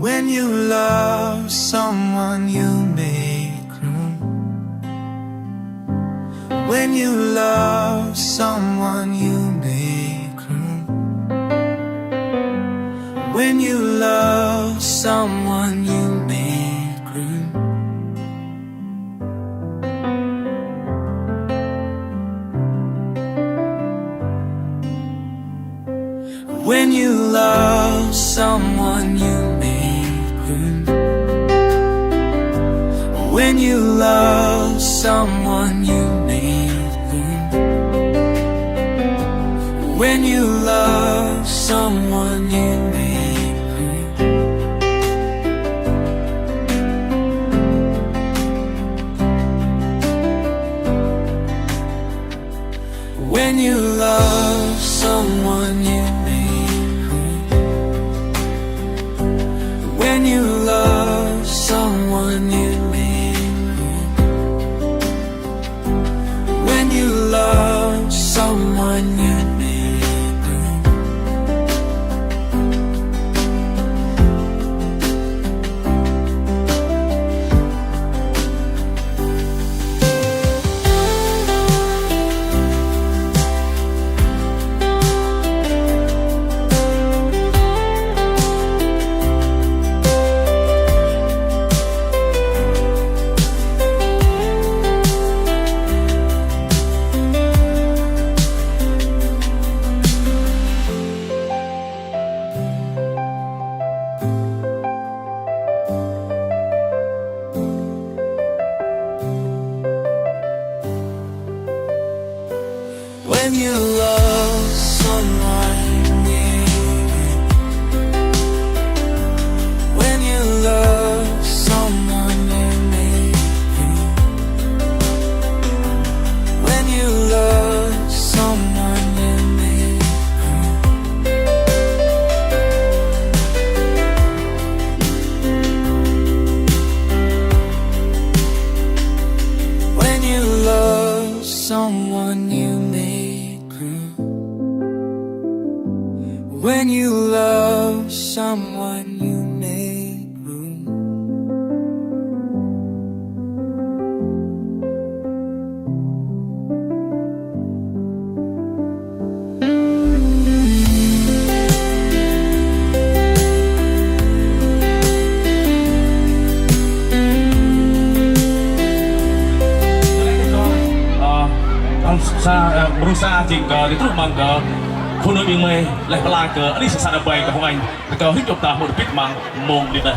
When you love someone, you make room. When you love someone, you make room. When you love someone, you make room. When you love someone, you make room. When you love someone, you make room. When you love someone, you make room. When you love someone, you when you love someone, you make room. When you love someone, you make room. When you love someone, when you love someone, you make room. When you love someone, you make room. When you love someone, you make room. When you love someone, you make room. Berusaha jika itu mangga kuno bingmei leh pelaga ini sesana baik ke pengai ke hidup tahu depit mang mong di dah.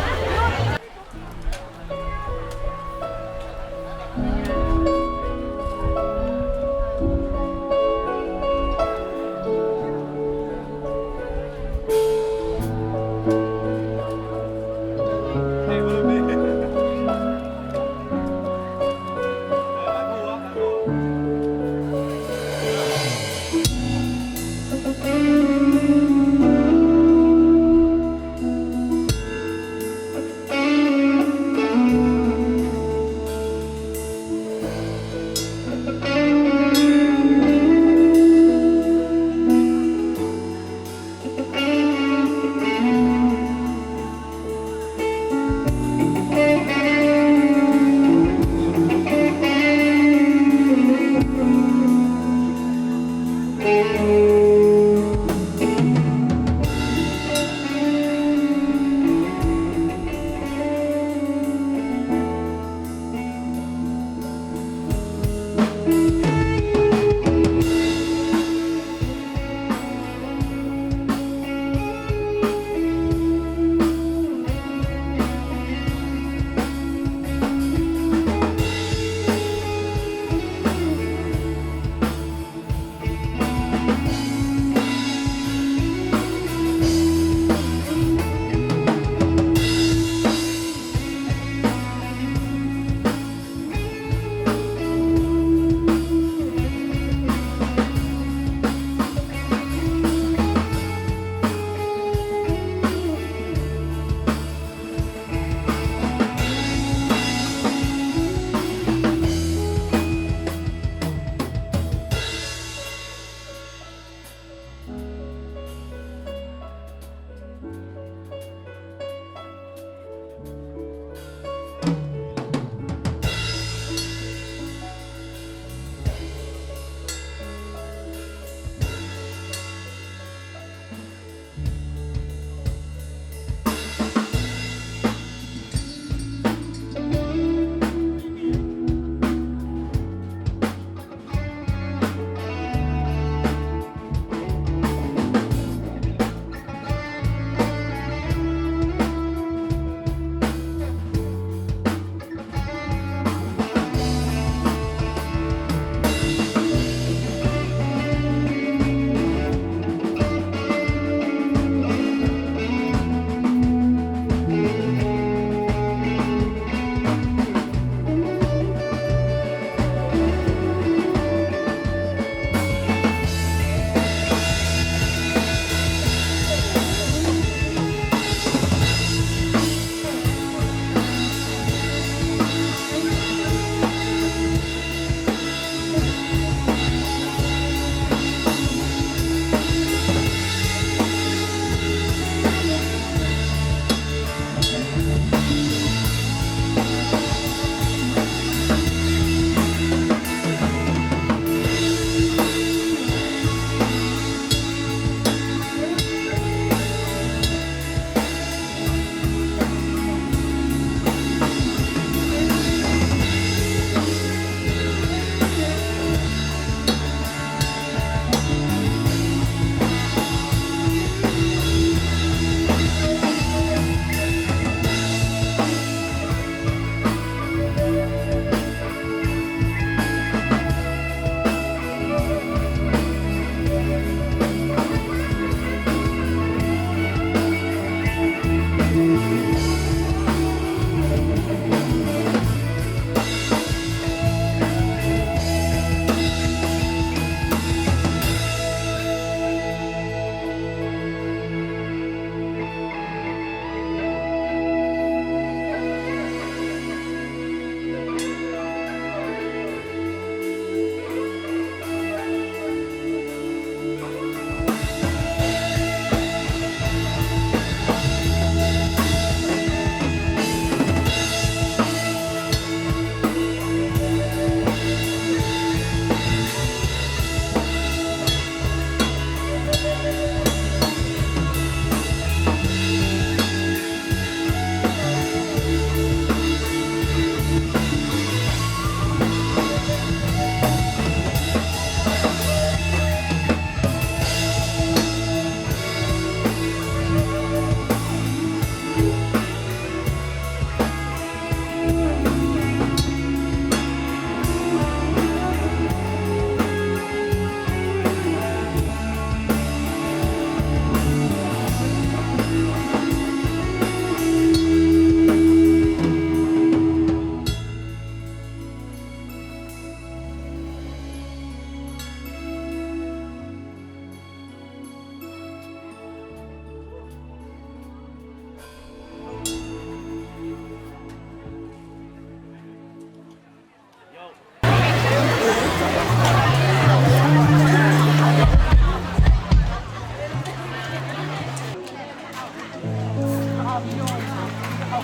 Bọn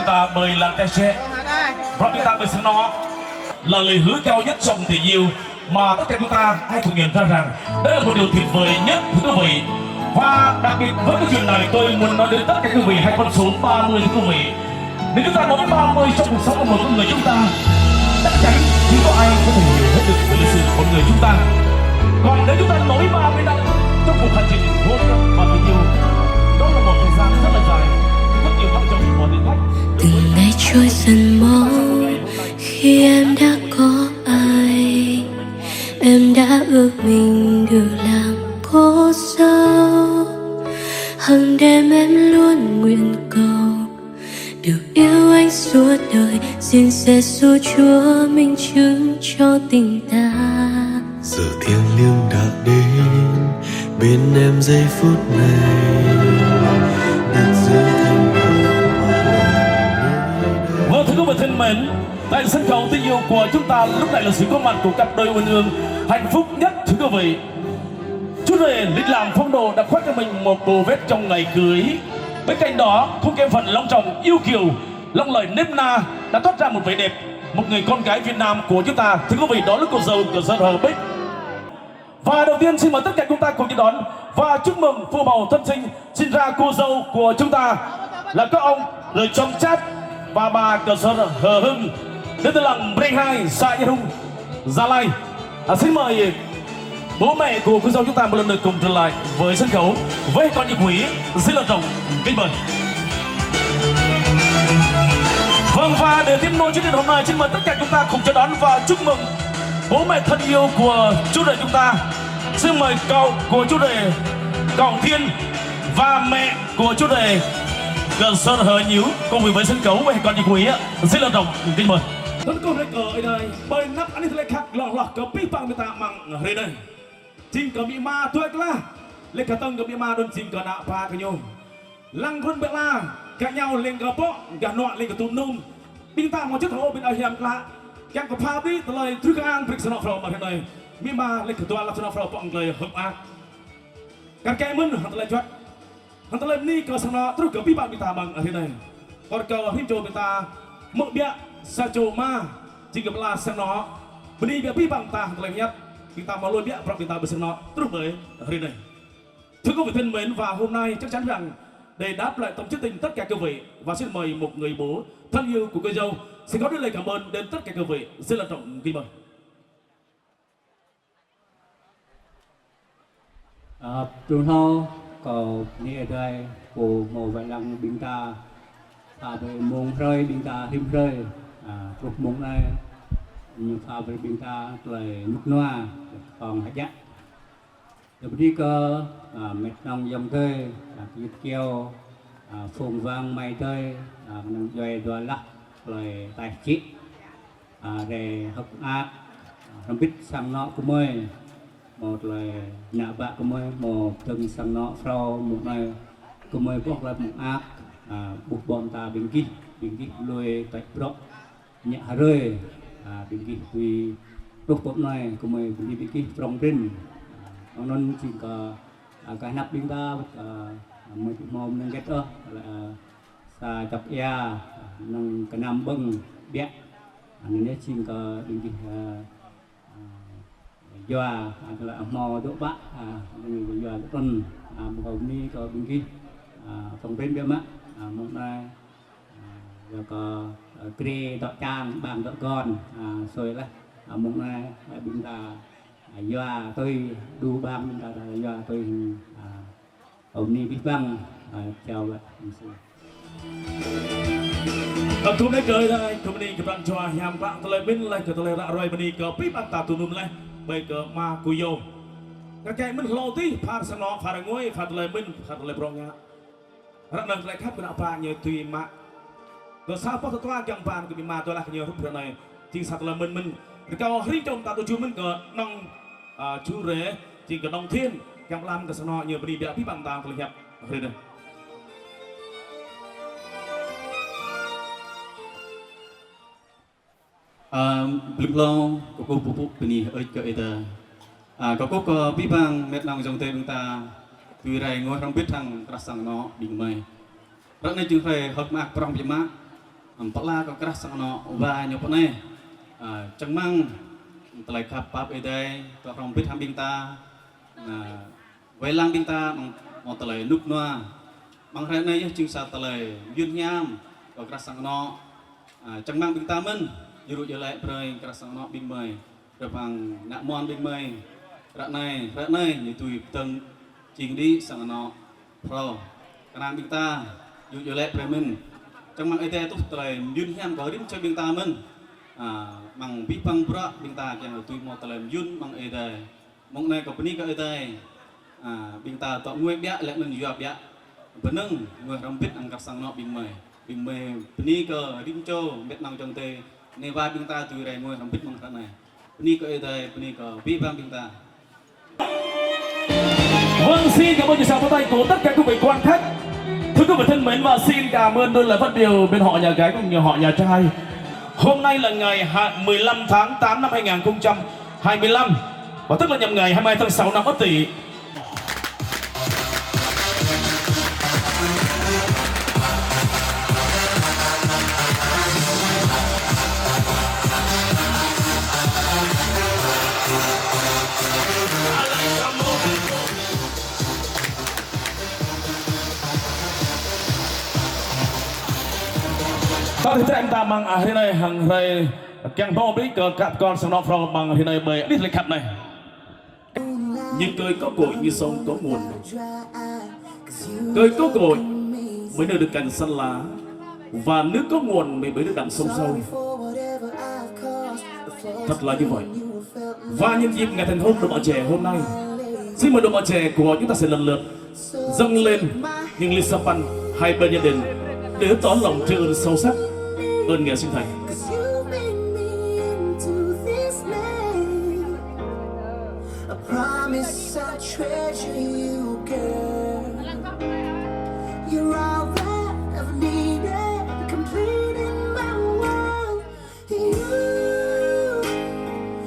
ta mời làm tay xe, bọn ta mời xin nó là lời hứa cao nhất trong tình yêu mà tất cả chúng ta hãy cùng nhận ra rằng đây là một điều tuyệt vời nhất thưa quý vị. Và đặc biệt với cái chuyện này tôi muốn nói đến tất cả quý vị hãy con số 30 thưa quý vị. Nếu chúng ta nói 30 trong cuộc sống của một con người chúng ta, chắc chắn chỉ có ai có thể hiểu hết được về lịch sử của con người chúng ta. Còn nếu chúng ta nói 30 năm trong cuộc hành trình hôn nhân và tình yêu, đó là một thời gian rất là dài, rất nhiều thăng trầm và thử thách. Từng ngày trôi dần mau khi em đã có ai, em đã ước mình được làm cô dâu. Hằng đêm em luôn nguyện cầu được yêu anh suốt đời, xin Giêsu Chúa minh chứng cho tình ta. Giờ thiêng liêng đã đến bên em giây phút này, đặt giữa thanh Vâng, thưa quý vị thân mến, tại sân khấu tình yêu của chúng ta lúc này là sự có mặt của cặp đôi uyên ương hạnh phúc nhất thưa quý vị. Chú rể lịch làm phong độ đã khoác cho mình một bồ vết trong ngày cưới. Bên cạnh đó không kém phần long trọng yêu kiều, lộng lời nếp na đã toát ra một vẻ đẹp, một người con gái Việt Nam của chúng ta. Thưa quý vị, đó là cô dâu của dân Hờ Bích. Và đầu tiên xin mời tất cả chúng ta cùng đi đón và chúc mừng phụ mẫu thân sinh sinh ra cô dâu của chúng ta là các ông người trong chat và bà cờ sơn Hờ Hưng đến từ làng Breng 2 xã Nhân Hùng, Gia Lai. Xin mời bố mẹ của cô dâu chúng ta một lần nữa cùng trở lại với sân khấu với con như quý xin lần rộng kính mời. Vâng, và để tiếp nối chương trình hôm nay xin mời tất cả chúng ta cùng chào đón và chúc mừng bố mẹ thân yêu của chú rể chúng ta. Xin mời cậu của chú rể Cậu Thiên và mẹ của chú rể Gần Sơn Hờ Nhíu cùng với sân khấu với con như quý xin lần rộng kính mời. Tấn công lấy cờ ở đây bởi nắp anh ấy khắc lọt lọt cờ pi bằng người ta mang ở đây chinh cờ bị ma tuệ la lên cả tầng cờ bị ma đơn chinh cờ nạ pa cái nhung lăng quân bẹ la cả nhau lên cờ bọ cả nọ lên cờ tụm nôm binh ta một chiếc hố bên ở hiểm la các cờ pa đi từ lời thứ an brick sân phở mà thế này bị ma lên cờ tua là sân phở bằng lời hợp a cả cái mân hẳn từ lời chót hẳn từ lời ni cờ sân nọ thứ cờ pi bằng người ta bằng ở thế này còn cờ him trồ người ta mộng bịa sa chồ ma chỉ gặp là xem nó bên đi bị bằng ta lần nhất chúng ta mà luôn biết rằng chúng ta bị xem nó lúc đấy ở đây này. Thưa quý vị thân mến, và hôm nay chắc chắn rằng để đáp lại tổng chất tình tất cả quý vị và xin mời một người bố thân yêu của cô dâu xin có được lời cảm ơn đến tất cả quý vị. Xin trân trọng kính mời. Chúng tôi có nghe đây của một vài lần chúng ta về môn rơi chúng ta thêm rơi thuộc môn này nhưng pha về chúng ta lại nước noa còn hạt giác rồi đi cơ mệt nông dòng tơi chiếc keo phồng vang mây tơi nằm dòi đòa lắc lại tài chít để học ác làm biết sang nọ của mơi một là nhà bạn của mơi một từng sang nọ sau một này của mơi bốc lại một ác buộc bọn ta bình kít lùi tại đó nhẹ rơi bình kít vì lúc tốt này của mày cũng đi bình kít trong trên nó chỉ có cái nắp bình ta mới mồm nên kết là xa chọc e nâng cái nam bưng biết nên chỉ có bình kít doa là mò đỗ bát người doa tuần một ni có bình kít phòng trên bên mắt một này rồi có kê đọ trang bằng đọ con rồi là một này bình ta doa tôi đu bang bình ta doa tôi ông ni biết băng chào bạn. Tụi này cười thôi, tụi mình chụp ảnh cho hiểm bạn tụi mình lại tụi mình ra rồi mình có pip ăn ta tụi mình lại bây giờ mà cùi vô cái mình lâu tí phạt sang nó phạt ngồi phạt tụi mình phạt tụi mình nhá rất là lại khác với đạo phật nhiều tùy mà rồi sao có tôi chẳng phạt cái mà tôi là nhiều lúc này chính xác là mình cái câu hí trong ta tôi chú mình có nông chú rể chỉ có nông thiên chẳng làm cái sang nó nhiều đi bị bằng ta tụi mình ở đây belum lo koko pupuk ini oi ke ita có cúc bí bang mệt lòng dòng tên ta vì này ngồi trong biết thằng cả sang nó bình mây rất nên chúng phải hợp mạc trong bị mát bắt la có cả sang nó và nhiều phần này chẳng mang lại khắp bắp ở đây có trong biết thằng bình ta vậy lang bình ta một tờ nút noa bằng thế này chúng sa tờ duyên nham có cả sang nó chẳng mang bình ta mình dù giờ lại rồi cả sang nó bình mây rồi bằng nạ mòn bình mây rạ này như tùy từng trình đi sang nó pro karena bình ta dù giờ lại rồi mình chẳng mang ete tu tờ duyên nham có điểm cho bình ta mình bằng bí băng bra bình ta chẳng tùy một tờ duyên bằng ete mong này có bên này có ete bình ta tọa nguy bia lại mình duyệt bia bener người trong biết angkat sang nó bình mây ini ke rimco biết năng trong tê nên vai bình ta từ đây ngồi trong biết mong này ini ke đây ini ke vi phạm bình ta. Vâng, xin cảm ơn sự chào tay của tất cả quý vị quan khách. Thưa quý vị thân mến và xin cảm ơn đôi lời phát biểu bên họ nhà gái cũng như họ nhà trai. Hôm nay là ngày 15 tháng 8 năm 2025 và tức là nhằm ngày 22 tháng 6 năm Ất Tỵ. Các anh ta mang thế này hàng này càng to biết cặp con sang nó from bằng thế này bề biết lịch khắp này nhưng cười có cội như sông có nguồn cười có cội mới được cành xanh lá và nước có nguồn mới được đặn sông sâu thật là như vậy. Và nhân dịp ngày thành hôn đồng bào trẻ hôm nay xin mời đồng bào trẻ của chúng ta sẽ lần lượt dâng lên những ly sapan hai bên gia đình để tỏ lòng tri ân sâu sắc ơn nghĩa sinh thành.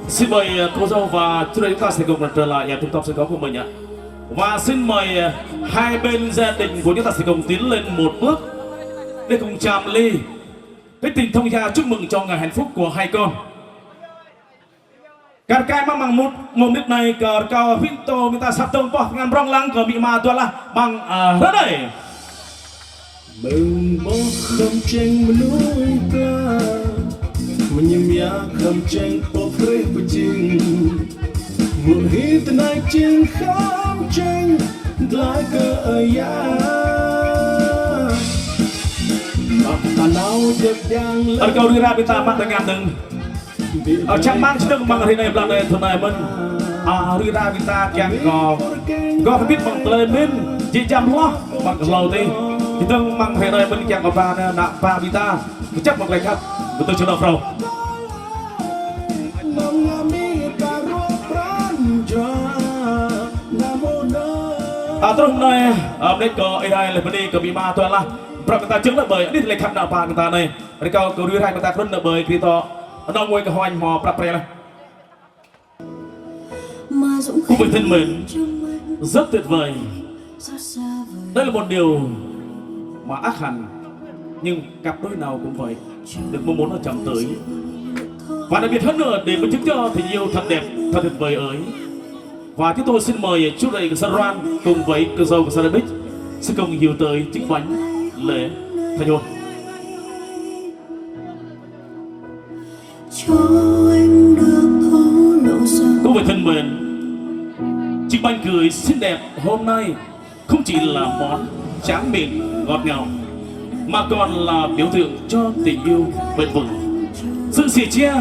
Xin mời cô dâu và trước đây chúng ta sẽ cùng trở lại nhà trung tâm sân khấu của mình ạ. Và xin mời hai bên gia đình của chúng ta sẽ cùng tiến lên một bước để cùng chạm ly cái tình thông gia chúc mừng cho ngày hạnh phúc của hai con. Cả cái mang một nít này cờ cao Vinto người ta sắp tông bỏ ngàn rong lăng cờ bị mà tuần là bằng rất đây. Mừng bó không tranh mà núi ca mà nhầm ya không tranh bỏ phê của chinh mùa hít này chinh không tranh lại cờ ở ya ở câu đưa ra bên ta mang tay ngàn đừng ở trong mang chứ đừng bằng thế này là này thằng này mình đưa ra bên ta càng có phải biết bằng lên bên chỉ chăm lo bằng lầu đi thì đừng bằng thế này mình càng có ba nạp ba bên ta chắc bằng này khác của tôi chưa đọc đâu. Tôi hôm nay đến cờ đây là bên đi cờ bị ma tôi là người ta chứng là bởi đi lại khắp nào bàn người ta này để câu đưa hai người ta vẫn là bởi khi to nó ngồi cái hoành mò bạc này khu vực thân mình rất tuyệt vời. Đây là một điều mà ác hẳn nhưng cặp đôi nào cũng vậy được mong muốn nó chậm tới và đặc biệt hơn nữa để minh chứng cho tình yêu thật đẹp thật tuyệt vời ấy. Và chúng tôi xin mời chú rể của Saran cùng với cô dâu của Sarabik sẽ cùng hiểu tới chiếc bánh lễ thành hôn. Cô vị thân mến, chiếc bánh cười xinh đẹp hôm nay không chỉ là món tráng miệng ngọt ngào mà còn là biểu tượng cho tình yêu bền vững, sự sẻ chia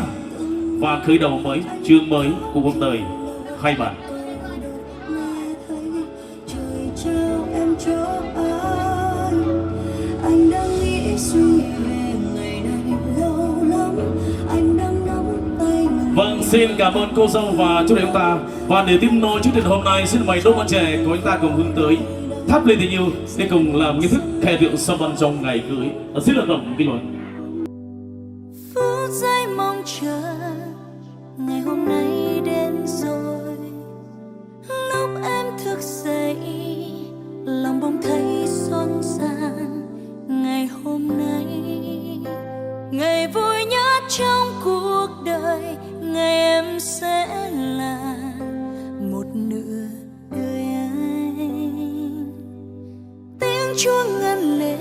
và khởi đầu mới chương mới của cuộc đời hai bạn. Vâng, xin cảm ơn cô dâu và chú rể chúng ta. Và để tiếp nối chương trình hôm nay, xin mời đôi bạn trẻ của chúng ta cùng hướng tới thắp lên tình yêu để cùng làm nghi thức khai rượu sau văn trong ngày cưới. Xin được rộng kính mời. Phút giây mong chờ ngày hôm nay đến rồi, Chúa ngân lên,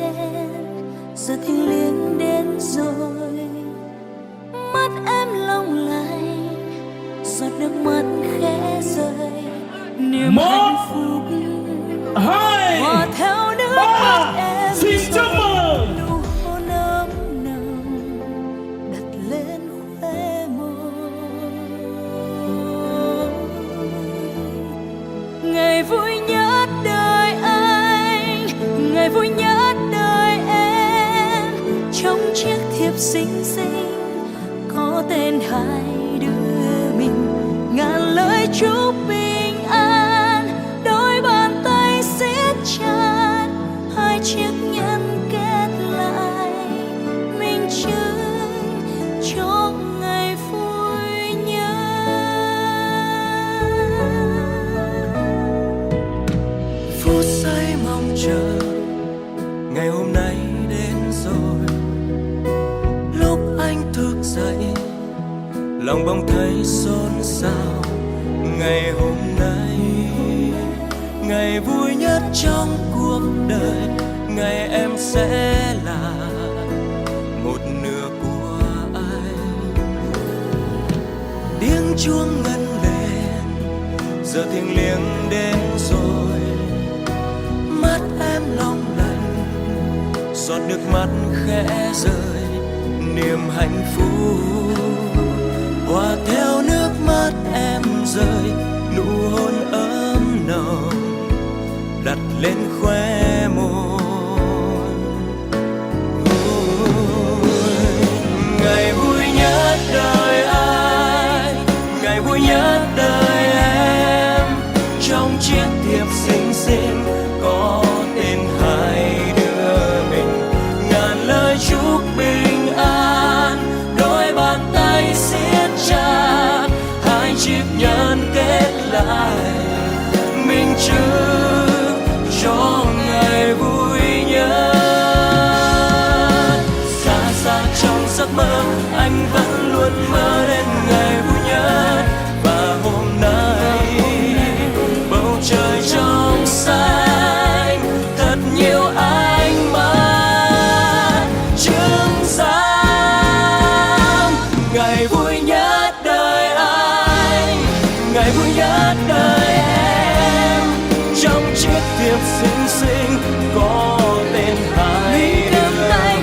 giờ thiêng liêng đến rồi. Mắt em long lanh, giọt nước mắt khẽ rơi. Niềm Một, hạnh phúc hai, hòa theo nước ba. mắt em. Xin chúc mừng. Nụ hôn ấm nồng đặt lên khóe môi. Ngày vui nhất đời anh, ngày vui nhất đời em. Trong chiếc thiệp xinh xinh có tên hai đứa mình. Ngàn lời chúc bình an, đôi bàn tay siết chặt, hai chiếc nhẫn kết lại, minh chứng cho ngày vui nhất. Phút giây mong chờ ngày hôm nay đến rồi. Lúc anh thức dậy lòng bỗng thấy xôn xao. Ngày hôm nay ngày vui nhất trong cuộc đời. Ngày em sẽ là một nửa của anh. Tiếng chuông ngân lên, giờ thiêng liêng đến rồi. Mắt em long lanh, giọt nước mắt khẽ rơi. Niềm hạnh phúc hòa theo nước mắt em rơi. Nụ hôn ấm nồng đặt lên khóe môi. Ngày vui nhất đời anh, ngày vui nhất đời em. Trong chiếc thiệp xinh xinh có tên hai đứa mình. Ngàn lời chúc bình an, đôi bàn tay siết chặt, hai chiếc nhẫn kết lại, minh chứng cho ngày vui nhất. Xa xa trong giấc mơ anh vẫn luôn mơ đến ngày vui nhất. Và hôm nay bầu trời trong xanh, thật nhiều ánh mắt chứng giám. Ngày vui nhất đời anh, ngày vui nhất đời em. Trong chiếc thiệp xinh xinh có tên hai đứa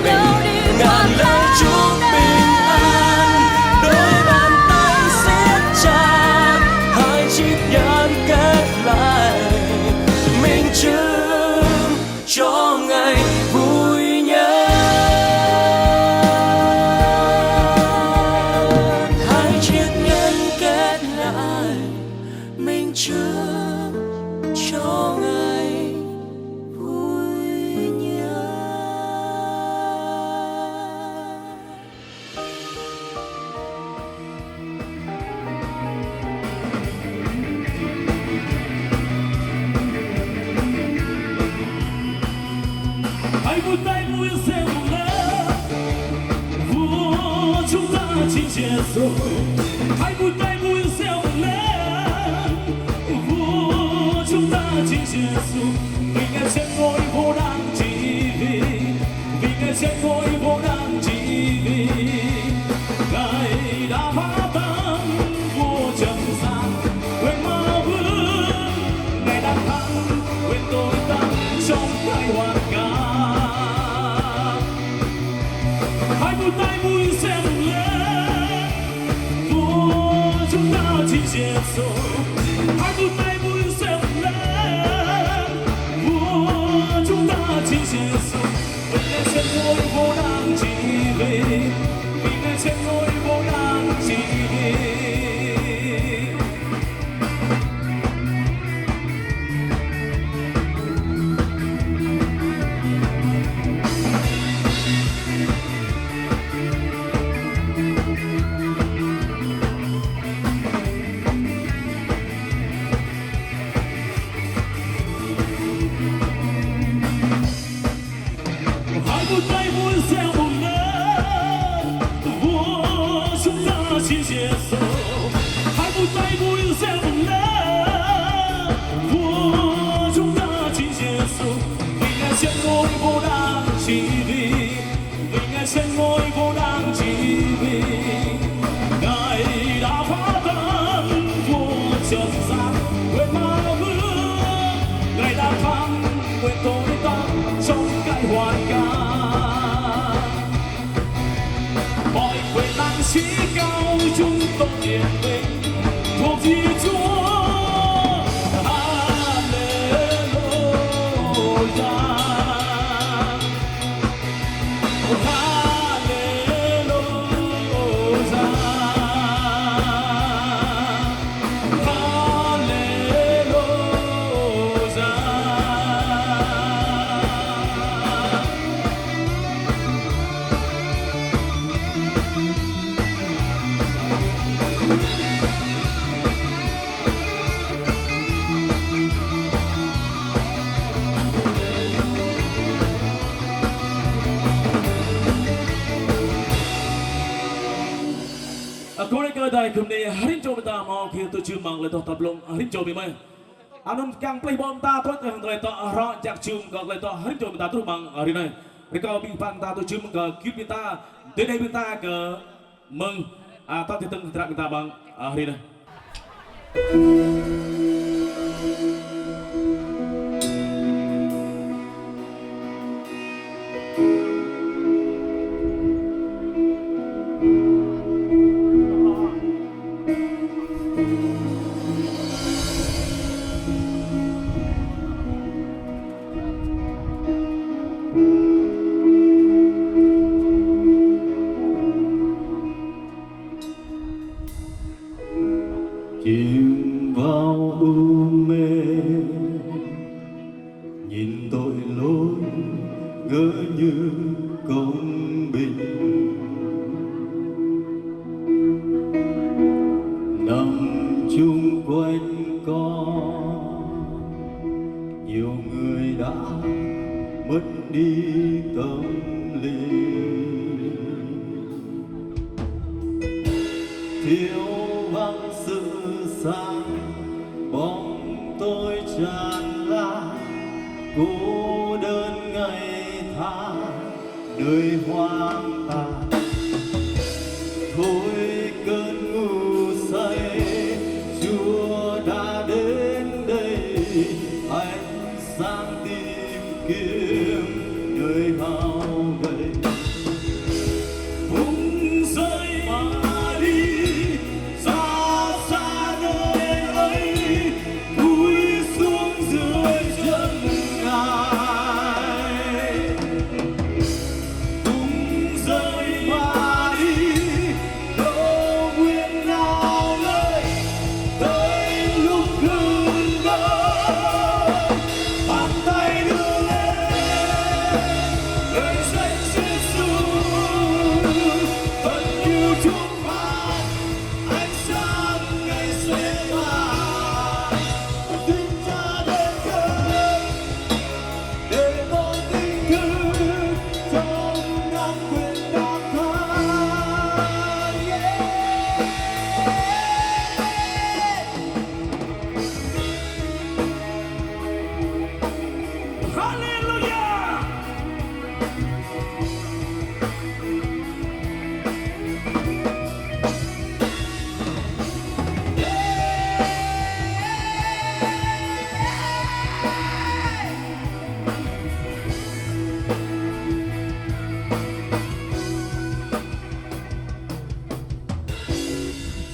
mình. Ngàn lời chúc bình an, đôi bàn tay siết chặt, hai chiếc nhẫn kết lại, minh chứng cho ngày vui nhất. Hai chiếc nhẫn kết lại, minh chứng cho ngày vui nhất. Hãy vui tay vui xem lỡ vua chúng ta chính trẻ rồi. Hãy vui tay vui xem lỡ vua chúng ta chính trẻ rồi. Vì ngày trên ngôi vô đàng chỉ vì ngày trên ngôi vô đàng chỉ vì ngài đã phá tan vua trần gian. Quên ma vương ngài đang thắng, quên tôi ta trong hai hoàn ca. Hãy vui tay vui xem lên vua chúng ta chính trẻ rồi. Hãy vui tay vui xem lên vua chúng ta chính trẻ rồi. Vì ngày trên ngôi vô đàng chỉ vì ngày trên ngôi vô đàng chỉ vì. trên ngôi vô đang chỉ vì Ngài đã phá tan vô trần gian quên ma vương, Ngài đã thắng quên tội ta trong cái hoàn ca. Mọi quyền năng trí cao chúng tôi hiển vinh thuộc vì Chúa. Kau dah kembali hari coba ta mau kita cuma le tak belum hari coba mai. Anum kang play bom ta tu kang le tak ro jak cium kau le tak hari coba ta tu bang hari ni. Mereka bintang ta tu cium ke kip kita, dari kita ke meng tak diteng terak kita bang hari ni. chìm vào u mê, nhìn tội lỗi ngỡ như công bình, nằm chung quanh con nhiều người đã mất đi tâm linh, thiếu vắng sự sáng bóng tối tràn lan, cô đơn ngày tháng đời hoang tàn. Thôi cơn ngu say, Chúa đã đến đây, ánh sáng tìm kiếm nơi hao gầy. Vùng rơi mà đi xa xa nơi ấy, cúi xuống dưới chân Ngài. Vùng rơi mà đi đâu nguyện nào nơi tới lúc cơn đau, bàn tay đưa lên lời danh Giêsu, vẫn yêu Chúa và ánh sáng ngày sẽ vàng. Tin Cha đến gần để tôi tình thương trong ngàn quyền đau than. Hallelujah!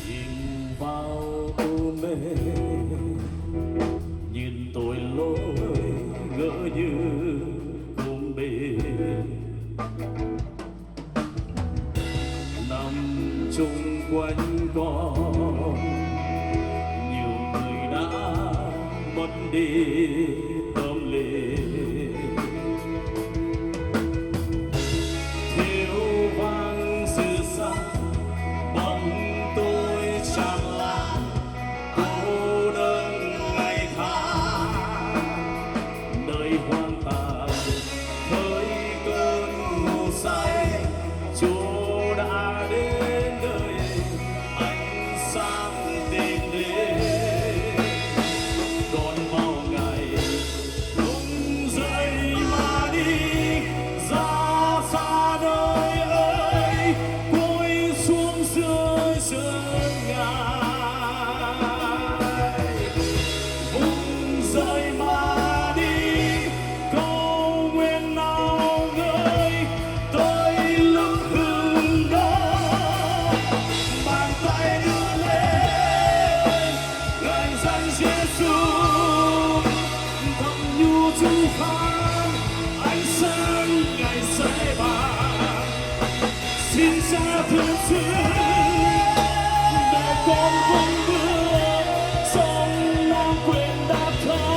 Chìm vào u mê, nhìn tội lỗi ngỡ như không bên, nằm chung quanh con nhiều người đã mất đi tâm linh, thiếu vắng sự sáng bóng tối tràn lan, cô đơn ngày tháng nơi hoang tàn. Với cơn ngủ say, Chúa đã đến nơi, ánh sáng tìm đến đón vào ngày vàng ánh sáng ngày sẽ vàng xin cha thương xưa để con vững bước trong lãng quên đã thắng.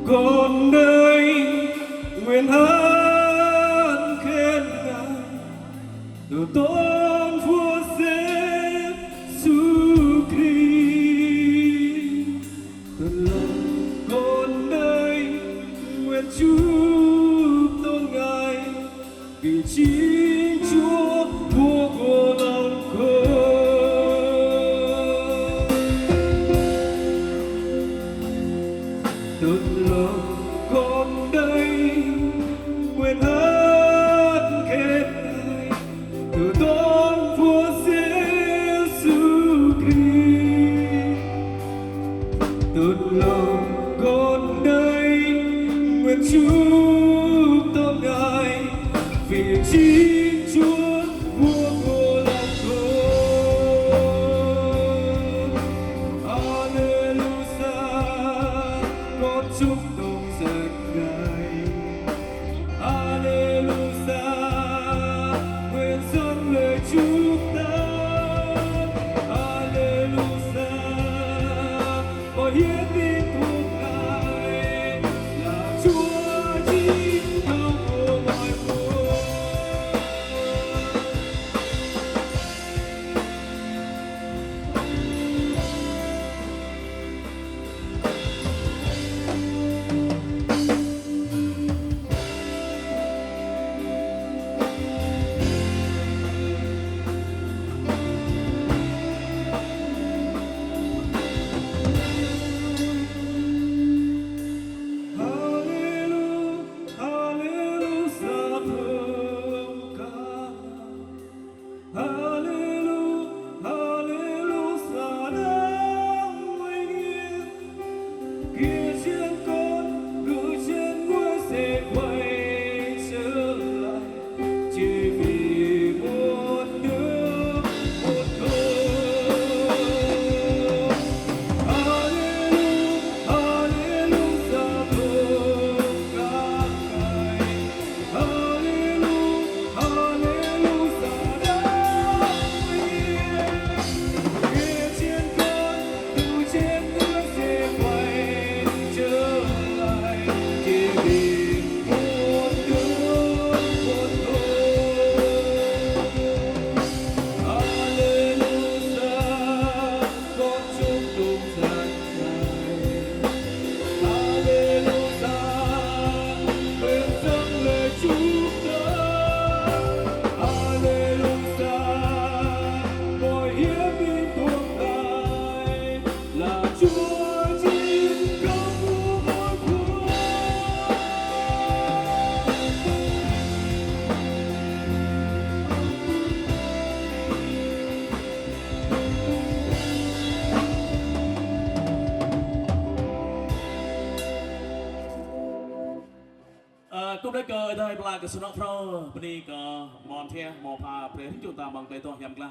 Con đời nguyện hát khen ngài từ tôn vua Giêsu Christ. Từ lòng con đời nguyện chúc tôn ngài vì chính Chúa vua của lòng con. Từ lòng con đây nguyện hát khen ngài từ tôn vua Giêsu Christ. Từ lòng con đây nguyện chúc tôn ngài vì chính Chúa vua của lòng con. Alleluia, con chúc tụng danh ngài. Alleluia, nguyện dâng lời chúc ta. Alleluia, mọi hiến tín thuộc ngài là Chúa chính thống của mọi vua. cũng đã cờ đây là cái số nó pro bên đi có mòn the mò pha để chúng ta bằng tay to nhầm la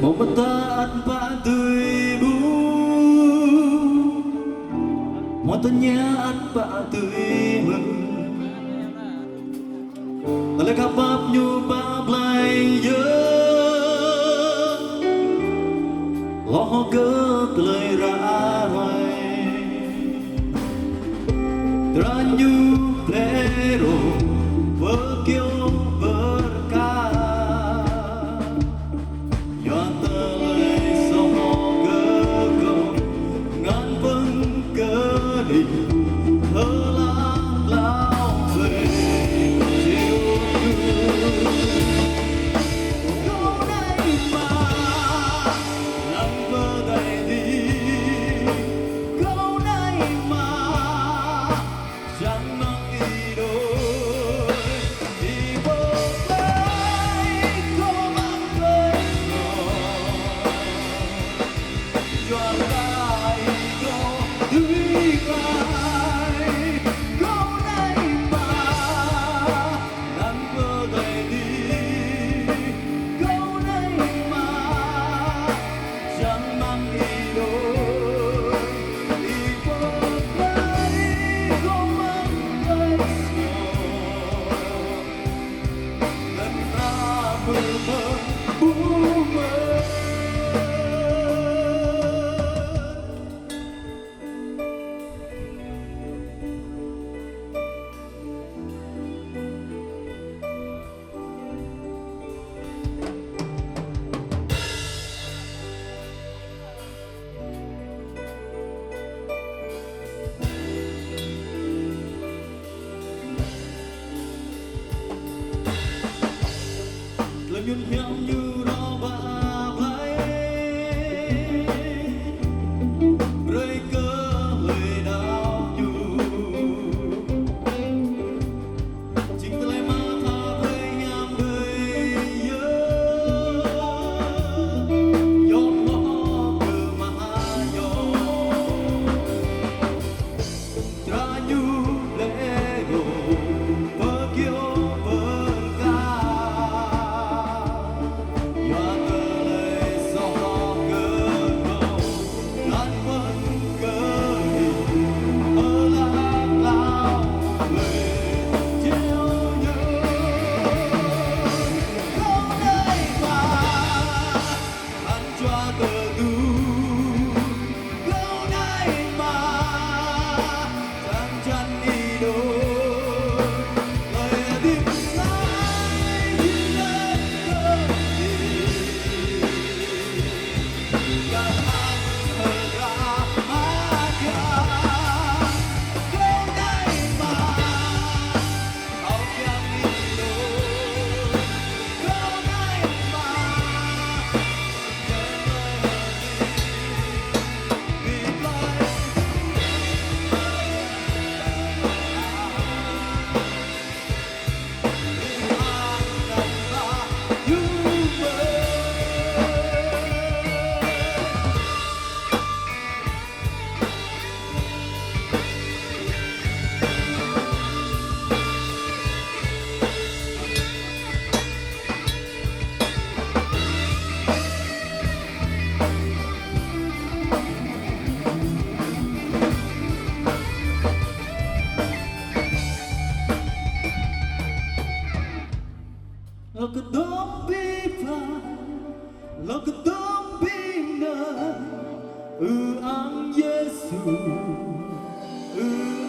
một ta ba tươi bu một ta nhã ba tươi mừng ta gặp bắp nhu ba blay nhớ lo gỡ lời ra hoài ra nhu lero vỡ kêu vỡ ca nhún nhau như đó ba bay rơi cơ lời đau nhu chính ta lại mà tha với nhám đời nhớ yom mo cơ mà yom tra nhu lệ đồ vơ kiêu vơ ca viva lo que dombina ang Yesu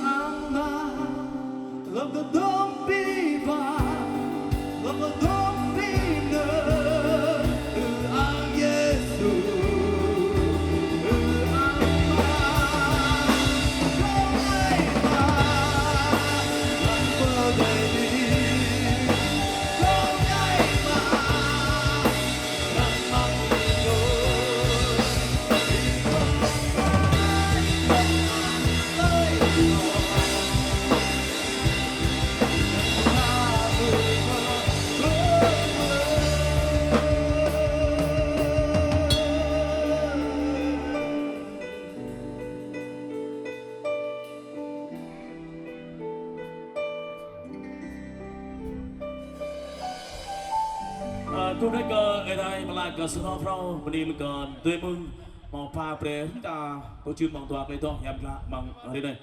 ang ma lo que dombiva lo que dombina ang Yesu ang ma không ai mà làm vỡ đời đi không ai mà làm bằng đời vì không ai tôi nói cơ ngày nay mà lại cờ sương hoa phao mà đi mình còn tươi mừng màu pha bể ta tôi chưa mong toạc đây thôi em là bằng ở đây này